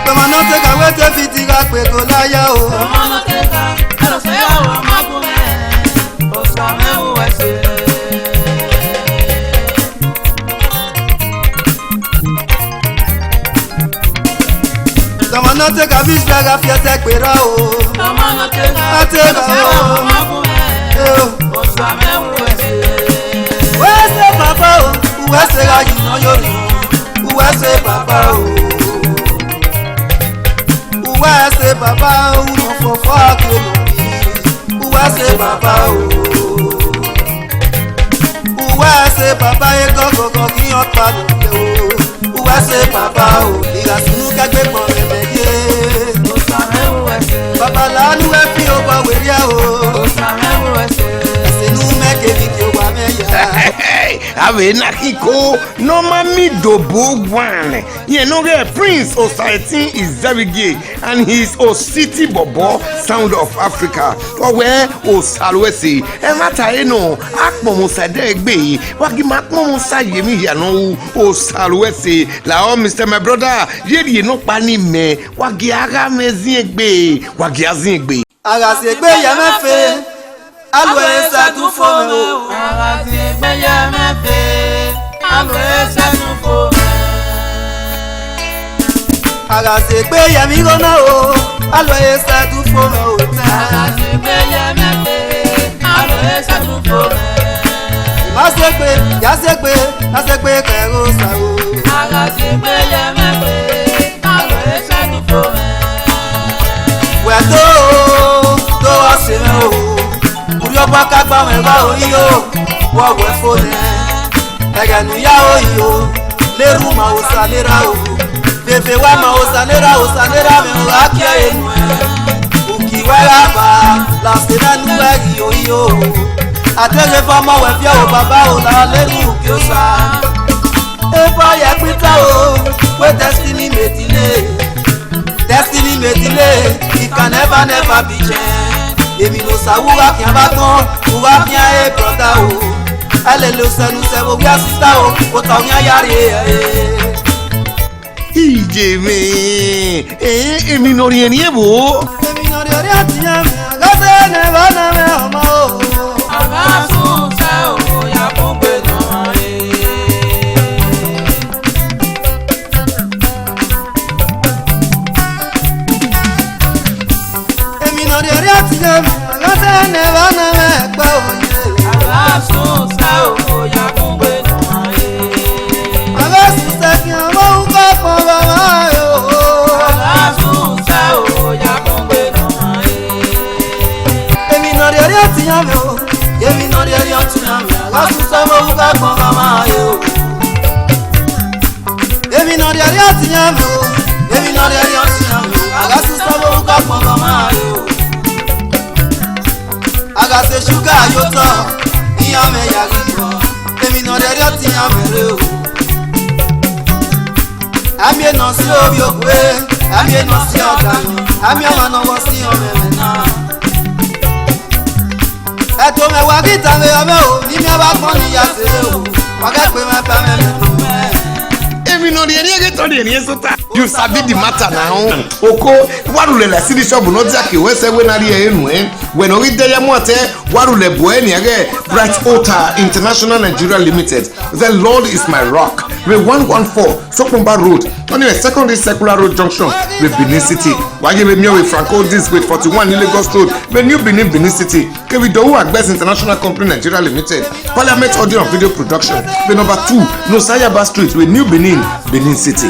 Toma no te cawe te fitiga pe ko laya o. Toma no te ca, pero se hawa makume. Osame uwese. Toma no te ca bisbaga fiete kwera o. Toma no te ca, pero se hawa makume. Osame uwese. Uwese papa o, uwese ga yino yori. Uwese papa o. Uwese papa o, no fofo akelo. Uwese papa o. Uwese papa e gogo ki o pa do o. Uwese papa o, iga sunu kagbe mo memeje. Osame uwese. Papa la nu e fi o ba weria o. Osame uwese. Sinu meke vi ki o wa meya. Ave nakiko no mami dobo one. You know the Prince Osaetin is very gay and he's Ositi Bobo Sound of Africa. Owe Osalwesi. Emata eno akmomo sadegbe. Wagi makmomo sayemi yano Osalwesi. La o Mr. My brother. Yedi no pani me. Wagi aga meziegbe. Wagi aziegbe. Aga se gbe ya mefe. Alwe sa tu fo me o. Arati gbeye mefe, alwe senu fo me. Aga se gbe ya mi gona o. Alwe sa tu fo me o. Arati gbeye mefe, alwe senu fo me. Ma se gbe, ya se gbe kero sa o. Arati gbeye mefe, alwe senu fo me. We to wa se me o. Uri opa kagba me ba o yo. Wo we fo ne. Ega nu ya o yo. Leru ma o salera o. Bebe wa ma o salera me o akia enu e. Uki wa la ba, la se na nu e yo. Atege fa mo we fi o baba o la leru ki o sa. E fa ya pita o, we destiny me delay. Destiny me delay, it can never be changed. Èmi no sa wuwa kian ba ton, wuwa kian e brother o. Ale lo senu se wo ya sister o, o ta onya yare Ije me. Emi no ri eni ebo. Èmi no ri ati ya me, aga se ne ba na me ọmọ o. Aga sun se o, ya kun gbe na re. Èmi no ri ati ya me, aga se ne ba na me gba oye. Aga sun se o, ya kun gbe na re. Aga su se ki àwọn ń kọ́ pọ̀ bàbá yo. Aga sun se o, ya kun gbe na re. Èmi no ri ati ya me o. Èmi no ri ati ya me, aga su se mo ń kọ́ pọ̀ bàbá yo. Èmi no ri ati ya me o. Èmi no ri ati ya me, aga su se mo ń kọ́ pọ̀ bàbá yo. Aga se sugar yo to, iya me ya ribo. Èmi no ri ati ya me re o. Ami eno si obi ogwe, ami eno si oganu, ami oma no wo si omeme na. Eto me wa kita me ome o, ni mi aba pon ni ya sere o. Wa ke pe me pa me me. Emi no ri eni ege to di eni esota. You sabi the matter now. Oko warule la city shop no dia ke we se we na ri enu when we dey mote warule bo eni ege Bright Altar International Nigeria Limited. The Lord is my rock. We 114 Sopomba Road on the secondary circular road junction with Benin City. Waje we with Franco this with 41 Lagos Road. We new Benin City. Ke we do Agbes International Company Nigeria Limited. Parliament Audio and Video Production. We number 2 Nosayaba Street with New Benin City.